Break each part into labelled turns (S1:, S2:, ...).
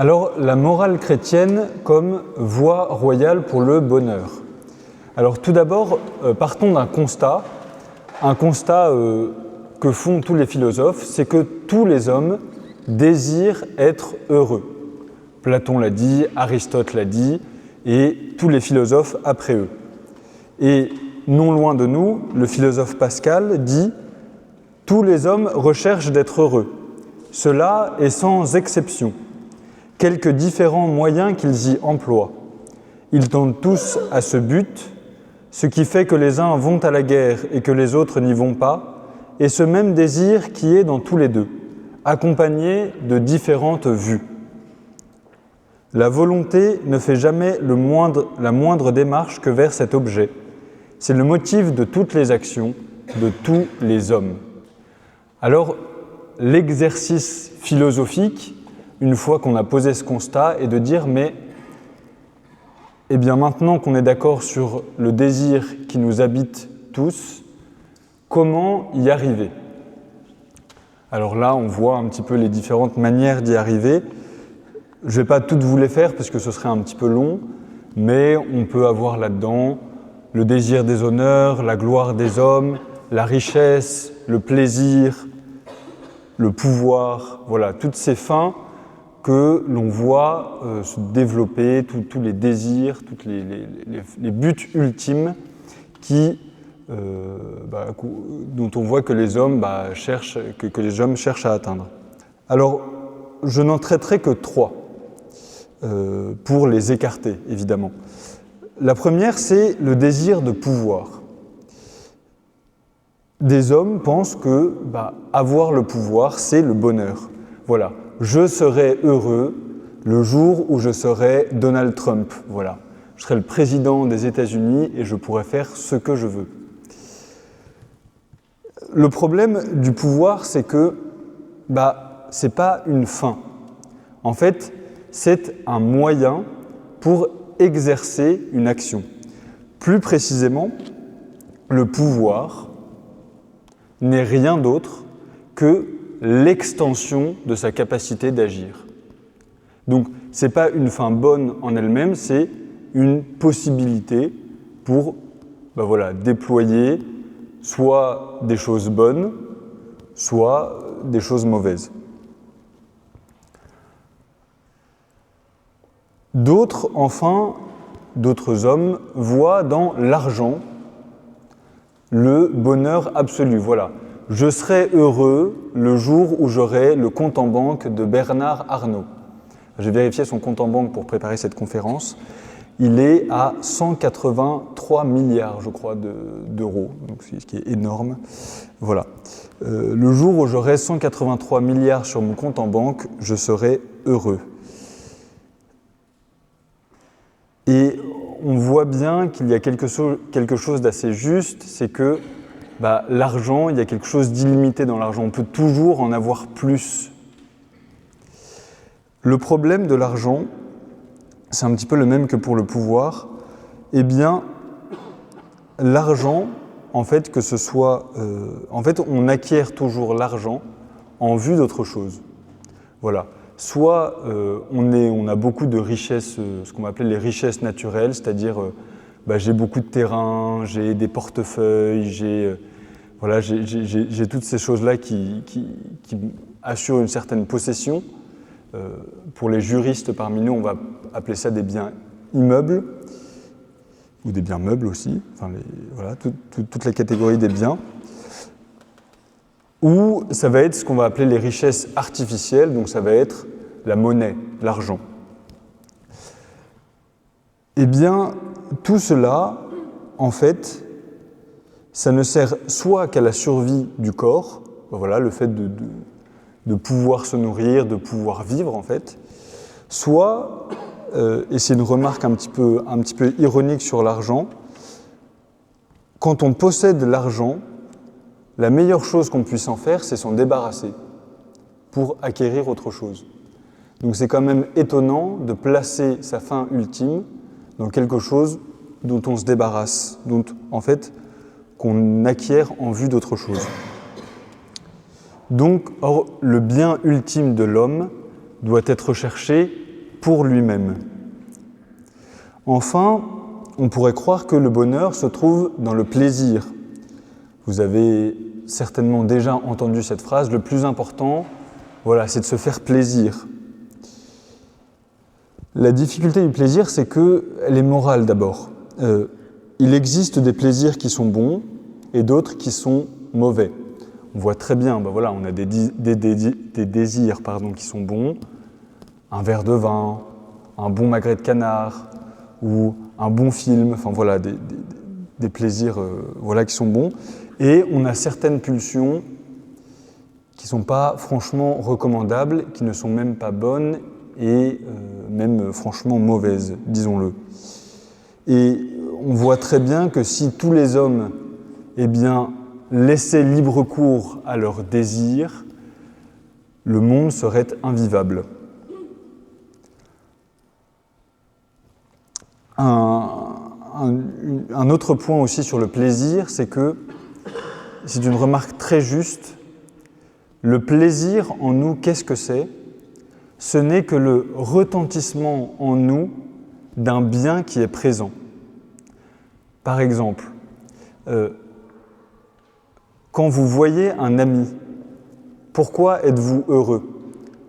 S1: Alors, la morale chrétienne comme voie royale pour le bonheur. Alors, tout d'abord, partons d'un constat. Un constat que font tous les philosophes, c'est que tous les hommes désirent être heureux. Platon l'a dit, Aristote l'a dit, et tous les philosophes après eux. Et non loin de nous, le philosophe Pascal dit « Tous les hommes recherchent d'être heureux. Cela est sans exception. Quelques différents moyens qu'ils y emploient. Ils tendent tous à ce but, ce qui fait que les uns vont à la guerre et que les autres n'y vont pas, et ce même désir qui est dans tous les deux, accompagné de différentes vues. La volonté ne fait jamais la moindre démarche que vers cet objet. C'est le motif de toutes les actions, de tous les hommes. » Alors, l'exercice philosophique, une fois qu'on a posé ce constat, est de dire mais eh bien maintenant qu'on est d'accord sur le désir qui nous habite tous, comment y arriver? Alors là, on voit un petit peu les différentes manières d'y arriver. Je ne vais pas toutes vous les faire parce que ce serait un petit peu long, mais on peut avoir là-dedans le désir des honneurs, la gloire des hommes, la richesse, le plaisir, le pouvoir, voilà, toutes ces fins que l'on voit se développer, tous les désirs, tous les buts ultimes dont on voit que les hommes cherchent à atteindre. Alors, je n'en traiterai que 3 pour les écarter, évidemment. La première, c'est le désir de pouvoir. Des hommes pensent que avoir le pouvoir, c'est le bonheur. Voilà. Je serai heureux le jour où je serai Donald Trump. Voilà. Je serai le président des États-Unis et je pourrai faire ce que je veux. Le problème du pouvoir, c'est que c'est pas une fin. En fait, c'est un moyen pour exercer une action. Plus précisément, le pouvoir n'est rien d'autre que l'extension de sa capacité d'agir. Donc, ce n'est pas une fin bonne en elle-même, c'est une possibilité pour déployer soit des choses bonnes, soit des choses mauvaises. D'autres hommes voient dans l'argent le bonheur absolu. Voilà. Je serai heureux le jour où j'aurai le compte en banque de Bernard Arnault. J'ai vérifié son compte en banque pour préparer cette conférence. Il est à 183 milliards, je crois, d'euros, donc ce qui est énorme. Voilà. Le jour où j'aurai 183 milliards sur mon compte en banque, je serai heureux. Et on voit bien qu'il y a quelque chose d'assez juste, c'est que l'argent, il y a quelque chose d'illimité dans l'argent. On peut toujours en avoir plus. Le problème de l'argent, c'est un petit peu le même que pour le pouvoir. Eh bien, l'argent, en fait, on acquiert toujours l'argent en vue d'autre chose. Voilà. Soit on a beaucoup de richesses, ce qu'on va appeler les richesses naturelles, c'est-à-dire j'ai beaucoup de terrain, j'ai des portefeuilles, j'ai toutes ces choses-là qui assurent une certaine possession. Pour les juristes parmi nous, on va appeler ça des biens immeubles, ou des biens meubles aussi, toute la catégorie des biens. Ou ça va être ce qu'on va appeler les richesses artificielles, donc ça va être la monnaie, l'argent. Eh bien, tout cela, en fait, ça ne sert soit qu'à la survie du corps, le fait de pouvoir se nourrir, de pouvoir vivre, en fait, soit, et c'est une remarque un petit peu ironique sur l'argent, quand on possède l'argent, la meilleure chose qu'on puisse en faire, c'est s'en débarrasser pour acquérir autre chose. Donc c'est quand même étonnant de placer sa fin ultime dans quelque chose dont on se débarrasse, qu'on acquiert en vue d'autre chose. Donc, le bien ultime de l'homme doit être recherché pour lui-même. Enfin, on pourrait croire que le bonheur se trouve dans le plaisir. Vous avez certainement déjà entendu cette phrase, le plus important, voilà, c'est de se faire plaisir. La difficulté du plaisir, c'est qu'elle est morale d'abord. Il existe des plaisirs qui sont bons et d'autres qui sont mauvais. On voit très bien, voilà, on a des désirs qui sont bons, un verre de vin, un bon magret de canard ou un bon film, enfin voilà, des plaisirs qui sont bons. Et on a certaines pulsions qui ne sont pas franchement recommandables, qui ne sont même pas bonnes et même franchement mauvaises, disons-le. Et on voit très bien que si tous les hommes laissaient libre cours à leurs désirs, le monde serait invivable. Un autre point aussi sur le plaisir, c'est que, c'est une remarque très juste, le plaisir en nous, qu'est-ce que c'est ? Ce n'est que le retentissement en nous d'un bien qui est présent. Par exemple, quand vous voyez un ami, pourquoi êtes-vous heureux ?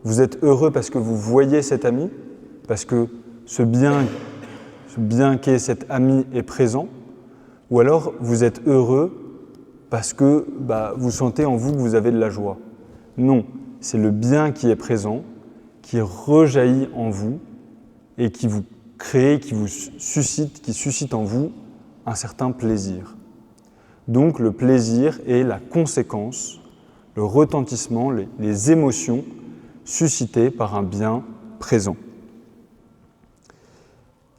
S1: Vous êtes heureux parce que vous voyez cet ami, parce que ce bien qu'est cet ami est présent, ou alors vous êtes heureux parce que vous sentez en vous que vous avez de la joie. Non, c'est le bien qui est présent, qui rejaillit en vous et qui vous crée, qui suscite en vous un certain plaisir. Donc le plaisir est la conséquence, le retentissement, les émotions suscitées par un bien présent.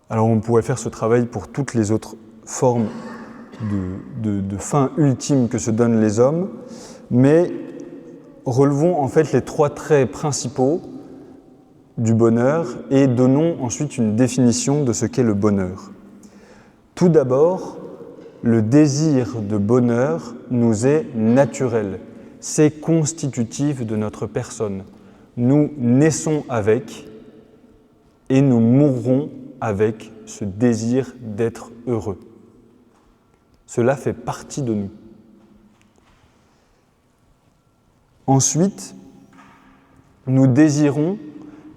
S1: Alors on pourrait faire ce travail pour toutes les autres formes de fin ultime que se donnent les hommes, mais relevons en fait les trois traits principaux du bonheur et donnons ensuite une définition de ce qu'est le bonheur. Tout d'abord, le désir de bonheur nous est naturel, c'est constitutif de notre personne. Nous naissons avec et nous mourrons avec ce désir d'être heureux. Cela fait partie de nous. Ensuite, nous désirons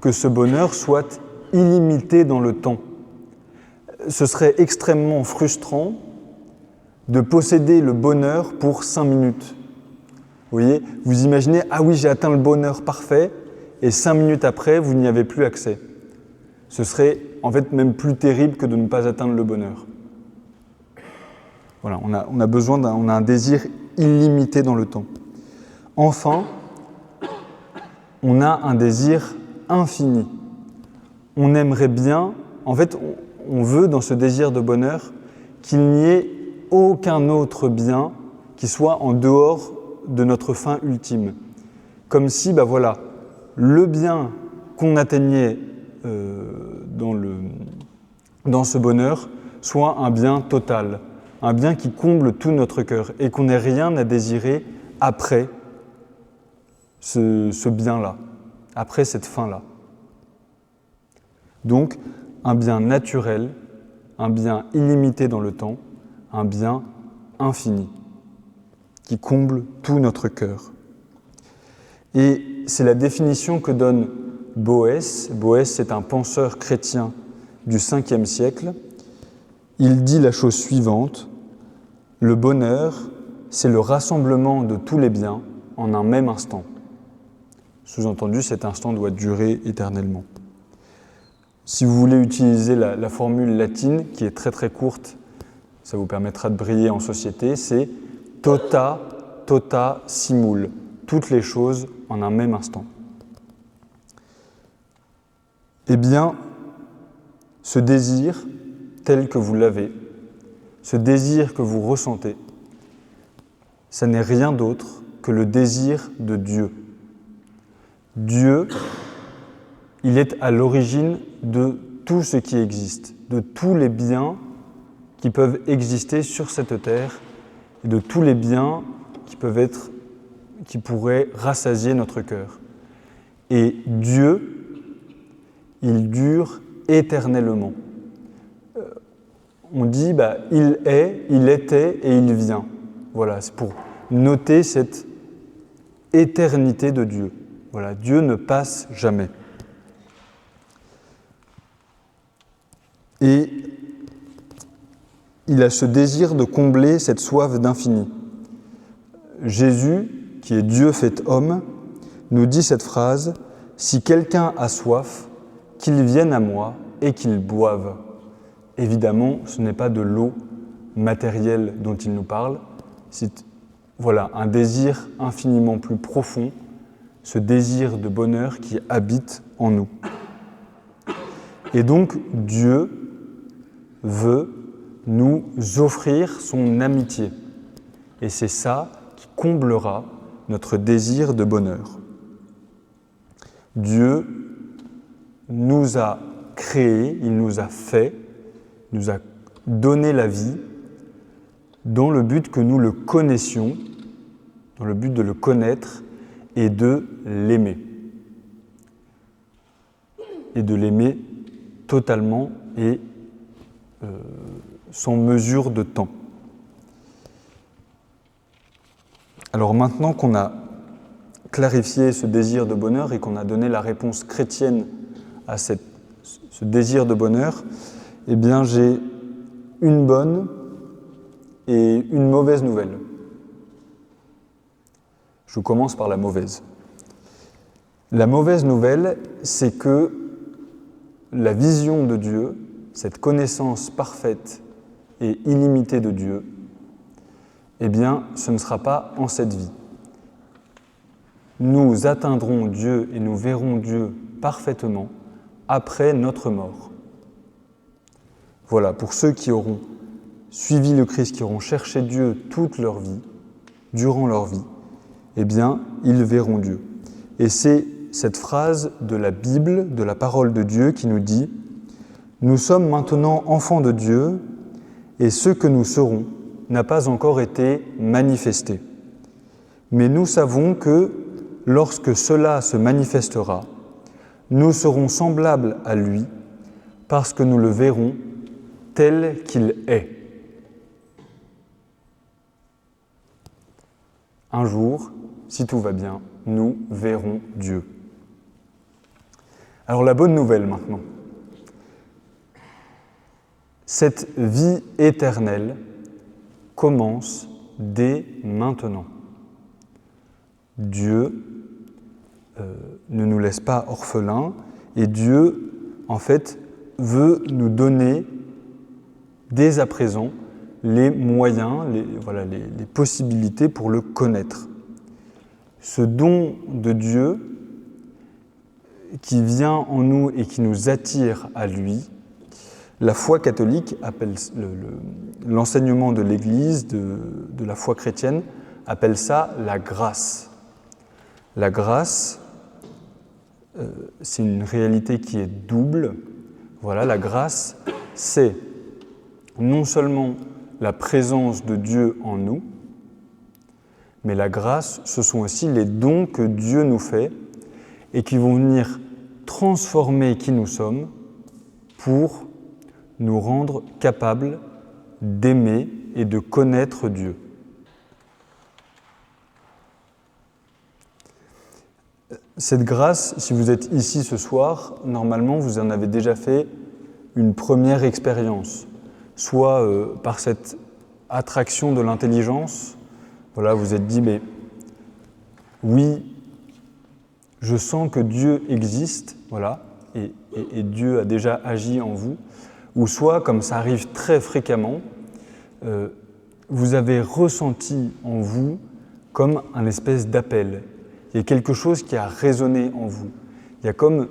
S1: que ce bonheur soit illimité dans le temps. Ce serait extrêmement frustrant de posséder le bonheur pour 5 minutes. Vous voyez, vous imaginez, ah oui, j'ai atteint le bonheur parfait, et 5 minutes après, vous n'y avez plus accès. Ce serait en fait même plus terrible que de ne pas atteindre le bonheur. Voilà, on a un désir illimité dans le temps. Enfin, on a un désir infini. On aimerait bien, en fait, on veut dans ce désir de bonheur qu'il n'y ait aucun autre bien qui soit en dehors de notre fin ultime. Comme si, le bien qu'on atteignait dans ce bonheur soit un bien total, un bien qui comble tout notre cœur et qu'on n'ait rien à désirer après ce bien-là, après cette fin-là. Donc, un bien naturel, un bien illimité dans le temps, un bien infini, qui comble tout notre cœur. Et c'est la définition que donne Boès. Boès, c'est un penseur chrétien du 5e siècle. Il dit la chose suivante: le bonheur, c'est le rassemblement de tous les biens en un même instant. Sous-entendu, cet instant doit durer éternellement. Si vous voulez utiliser la formule latine, qui est très très courte, ça vous permettra de briller en société, c'est tota, tota simul, toutes les choses en un même instant. Eh bien, ce désir tel que vous l'avez, ce désir que vous ressentez, ça n'est rien d'autre que le désir de Dieu. Dieu, il est à l'origine de tout ce qui existe, de tous les biens qui peuvent exister sur cette terre et de tous les biens qui pourraient rassasier notre cœur. Et Dieu, il dure éternellement. On dit il est, il était et il vient. Voilà, c'est pour noter cette éternité de Dieu. Voilà, Dieu ne passe jamais. Et il a ce désir de combler cette soif d'infini. Jésus, qui est Dieu fait homme, nous dit cette phrase « Si quelqu'un a soif, qu'il vienne à moi et qu'il boive ». Évidemment, ce n'est pas de l'eau matérielle dont il nous parle, c'est un désir infiniment plus profond, ce désir de bonheur qui habite en nous. Et donc, Dieu veut nous offrir son amitié. Et c'est ça qui comblera notre désir de bonheur. Dieu nous a créés, il nous a fait, nous a donné la vie dans le but que nous le connaissions, dans le but de le connaître et de l'aimer. Et de l'aimer totalement et sans mesure de temps. Alors maintenant qu'on a clarifié ce désir de bonheur et qu'on a donné la réponse chrétienne à ce désir de bonheur, eh bien j'ai une bonne et une mauvaise nouvelle. Je commence par la mauvaise. La mauvaise nouvelle, c'est que la vision de Dieu, cette connaissance parfaite et illimitée de Dieu, eh bien, ce ne sera pas en cette vie. Nous atteindrons Dieu et nous verrons Dieu parfaitement après notre mort. Voilà, pour ceux qui auront suivi le Christ, qui auront cherché Dieu toute leur vie, durant leur vie, eh bien, ils verront Dieu. Et c'est cette phrase de la Bible, de la parole de Dieu, qui nous dit « Nous sommes maintenant enfants de Dieu, et ce que nous serons n'a pas encore été manifesté. Mais nous savons que, lorsque cela se manifestera, nous serons semblables à lui, parce que nous le verrons tel qu'il est. » Un jour, si tout va bien, nous verrons Dieu. Alors la bonne nouvelle maintenant. Cette vie éternelle commence dès maintenant. Dieu ne nous laisse pas orphelins et Dieu, en fait, veut nous donner dès à présent les moyens, les possibilités pour le connaître. Ce don de Dieu qui vient en nous et qui nous attire à lui, la foi catholique appelle l'enseignement de l'Église, de la foi chrétienne, appelle ça la grâce. La grâce, c'est une réalité qui est double. Voilà, la grâce, c'est non seulement la présence de Dieu en nous, mais la grâce, ce sont aussi les dons que Dieu nous fait et qui vont venir transformer qui nous sommes pour nous rendre capables d'aimer et de connaître Dieu. Cette grâce, si vous êtes ici ce soir, normalement vous en avez déjà fait une première expérience, soit par cette attraction de l'intelligence. Voilà, vous êtes dit, mais oui, je sens que Dieu existe, voilà, et Dieu a déjà agi en vous. Ou soit, comme ça arrive très fréquemment, vous avez ressenti en vous comme un espèce d'appel. Il y a quelque chose qui a résonné en vous. Il y a comme,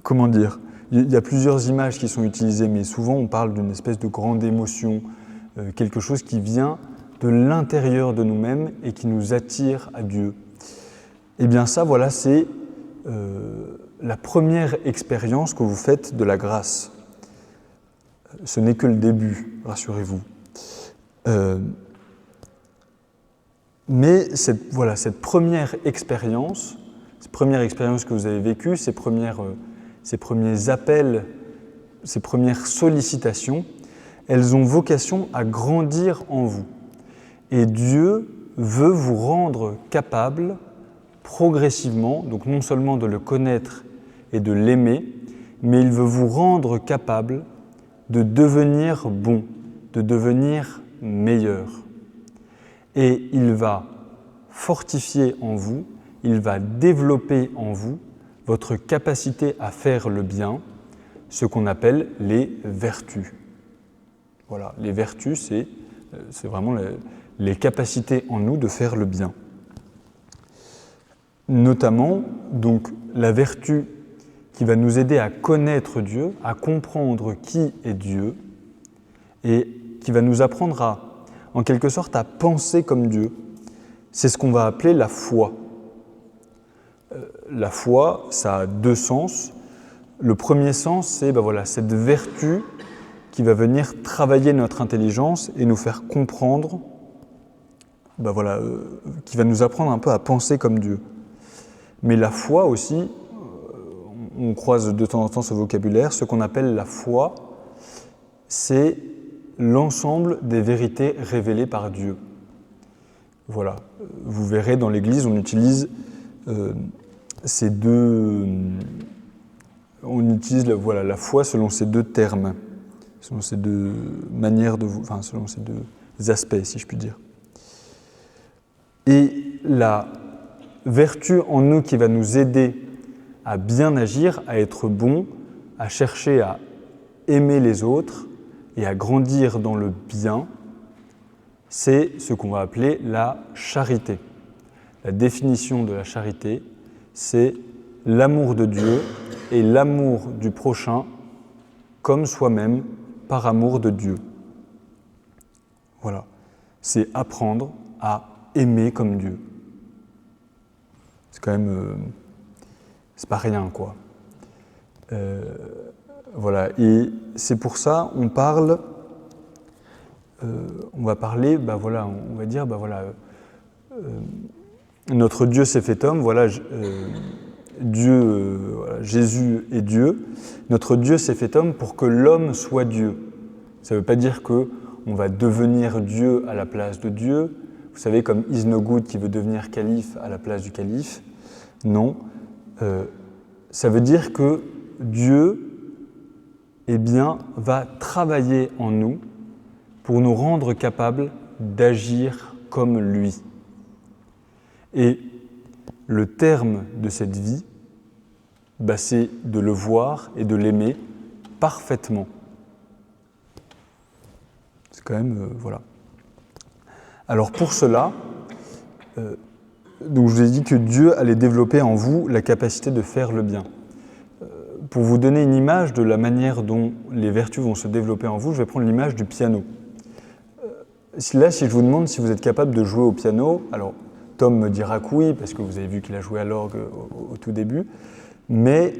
S1: comment dire, il y a plusieurs images qui sont utilisées, mais souvent on parle d'une espèce de grande émotion, quelque chose qui vient de l'intérieur de nous-mêmes et qui nous attire à Dieu. Eh bien ça, voilà, c'est la première expérience que vous faites de la grâce. Ce n'est que le début, rassurez-vous. Mais cette première expérience, ces premières expériences que vous avez vécues, ces premiers appels, ces premières sollicitations, elles ont vocation à grandir en vous. Et Dieu veut vous rendre capable progressivement, donc non seulement de le connaître et de l'aimer, mais il veut vous rendre capable de devenir bon, de devenir meilleur. Et il va fortifier en vous, il va développer en vous votre capacité à faire le bien, ce qu'on appelle les vertus. Voilà, les vertus, c'est vraiment les capacités en nous de faire le bien. Notamment, donc, la vertu qui va nous aider à connaître Dieu, à comprendre qui est Dieu, et qui va nous apprendre en quelque sorte, à penser comme Dieu. C'est ce qu'on va appeler la foi. La foi, ça a deux sens. Le premier sens, c'est cette vertu qui va venir travailler notre intelligence et nous faire comprendre, qui va nous apprendre un peu à penser comme Dieu. Mais la foi aussi, on croise de temps en temps ce vocabulaire, ce qu'on appelle la foi, c'est l'ensemble des vérités révélées par Dieu. Voilà, vous verrez dans l'Église, on utilise ces deux... On utilise la foi selon ces deux termes, selon ces deux manières selon ces deux aspects, si je puis dire. Et la vertu en nous qui va nous aider à bien agir, à être bon, à chercher à aimer les autres et à grandir dans le bien, c'est ce qu'on va appeler la charité. La définition de la charité, c'est l'amour de Dieu et l'amour du prochain comme soi-même par amour de Dieu. Voilà, c'est apprendre à aimer comme Dieu. C'est quand même... c'est pas rien, quoi. Voilà, et c'est pour ça on parle... on va parler, on va dire, notre Dieu s'est fait homme, Dieu, Jésus est Dieu. Notre Dieu s'est fait homme pour que l'homme soit Dieu. Ça ne veut pas dire qu'on va devenir Dieu à la place de Dieu. Vous savez, comme Isnogoud qui veut devenir calife à la place du calife. Non. Ça veut dire que Dieu, va travailler en nous pour nous rendre capables d'agir comme lui. Et le terme de cette vie, c'est de le voir et de l'aimer parfaitement. C'est quand même... voilà. Alors pour cela, donc je vous ai dit que Dieu allait développer en vous la capacité de faire le bien. Pour vous donner une image de la manière dont les vertus vont se développer en vous, je vais prendre l'image du piano. Là, si je vous demande si vous êtes capable de jouer au piano, alors Tom me dira que oui, parce que vous avez vu qu'il a joué à l'orgue au tout début, mais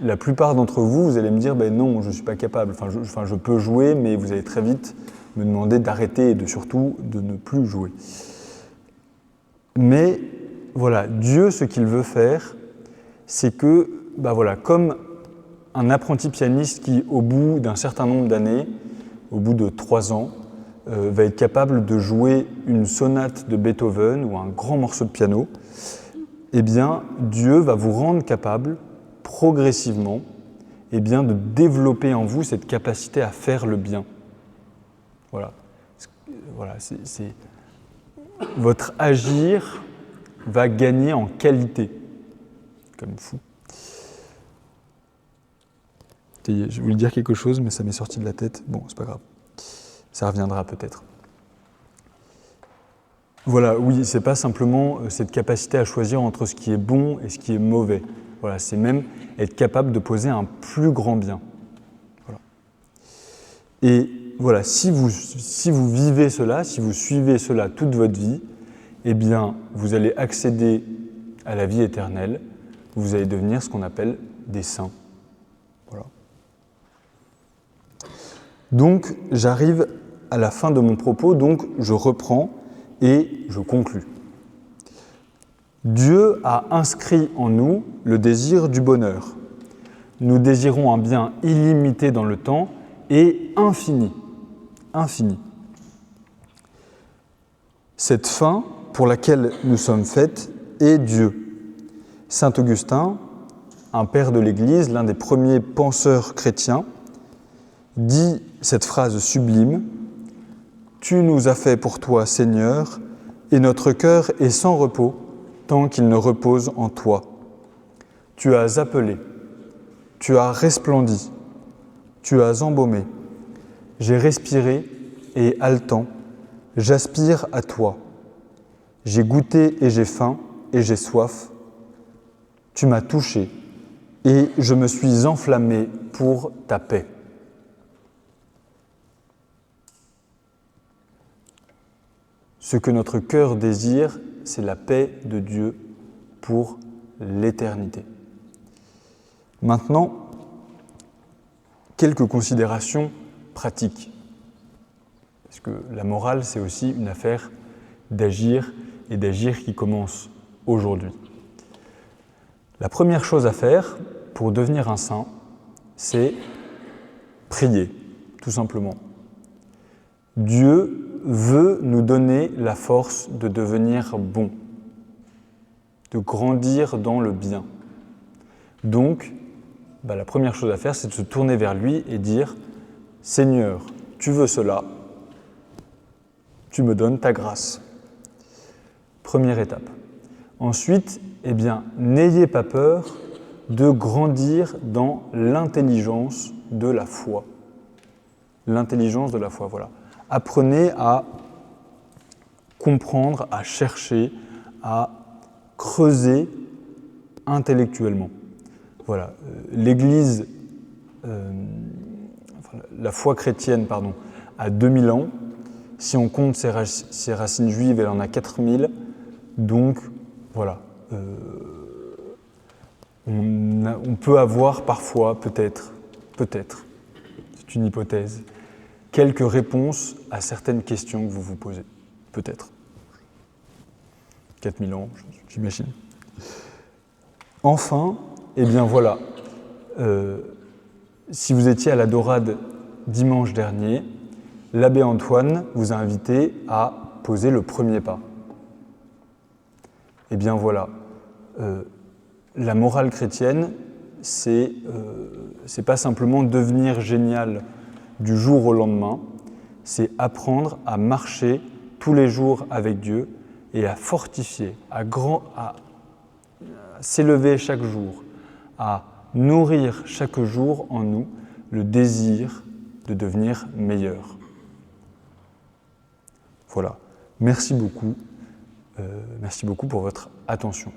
S1: la plupart d'entre vous, vous allez me dire non, je ne suis pas capable, je peux jouer, mais vous allez très vite me demander d'arrêter et surtout de ne plus jouer. Mais voilà, Dieu, ce qu'il veut faire, c'est que, comme un apprenti pianiste qui, au bout d'un certain nombre d'années, au bout de 3 ans, va être capable de jouer une sonate de Beethoven ou un grand morceau de piano, Dieu va vous rendre capable, progressivement, de développer en vous cette capacité à faire le bien. Voilà, votre agir va gagner en qualité, comme fou. Je voulais dire quelque chose, mais ça m'est sorti de la tête. Bon, c'est pas grave. Ça reviendra peut-être. Voilà, oui, c'est pas simplement cette capacité à choisir entre ce qui est bon et ce qui est mauvais. Voilà, c'est même être capable de poser un plus grand bien. Voilà. Et voilà, si vous vivez cela, si vous suivez cela toute votre vie, vous allez accéder à la vie éternelle, vous allez devenir ce qu'on appelle des saints. Voilà. Donc, j'arrive à la fin de mon propos, donc je reprends et je conclus. Dieu a inscrit en nous le désir du bonheur. Nous désirons un bien illimité dans le temps et infini. Infini. Cette fin pour laquelle nous sommes faits est Dieu. Saint Augustin, un père de l'Église, l'un des premiers penseurs chrétiens, dit cette phrase sublime « Tu nous as fait pour toi, Seigneur, et notre cœur est sans repos tant qu'il ne repose en toi. Tu as appelé, tu as resplendi, tu as embaumé. J'ai respiré et haletant, j'aspire à toi. J'ai goûté et j'ai faim et j'ai soif. Tu m'as touché et je me suis enflammé pour ta paix. » Ce que notre cœur désire, c'est la paix de Dieu pour l'éternité. Maintenant, quelques considérations pratiques. Parce que la morale, c'est aussi une affaire d'agir et d'agir qui commence aujourd'hui. La première chose à faire pour devenir un saint, c'est prier, tout simplement. Dieu veut nous donner la force de devenir bon, de grandir dans le bien. Donc, la première chose à faire, c'est de se tourner vers lui et dire « Seigneur, tu veux cela, tu me donnes ta grâce. » Première étape. Ensuite, n'ayez pas peur de grandir dans l'intelligence de la foi. L'intelligence de la foi, voilà. Apprenez à comprendre, à chercher, à creuser intellectuellement. Voilà. L'Église, la foi chrétienne, a 2000 ans. Si on compte ses racines juives, elle en a 4000. Donc, voilà. On peut avoir parfois, peut-être, c'est une hypothèse, quelques réponses à certaines questions que vous vous posez. Peut-être. 4000 ans, j'imagine. Enfin, si vous étiez à la Dorade dimanche dernier, l'abbé Antoine vous a invité à poser le premier pas. La morale chrétienne, c'est pas simplement devenir génial du jour au lendemain, c'est apprendre à marcher tous les jours avec Dieu et à fortifier, à s'élever chaque jour, à nourrir chaque jour en nous le désir de devenir meilleur. Voilà. Merci beaucoup pour votre attention.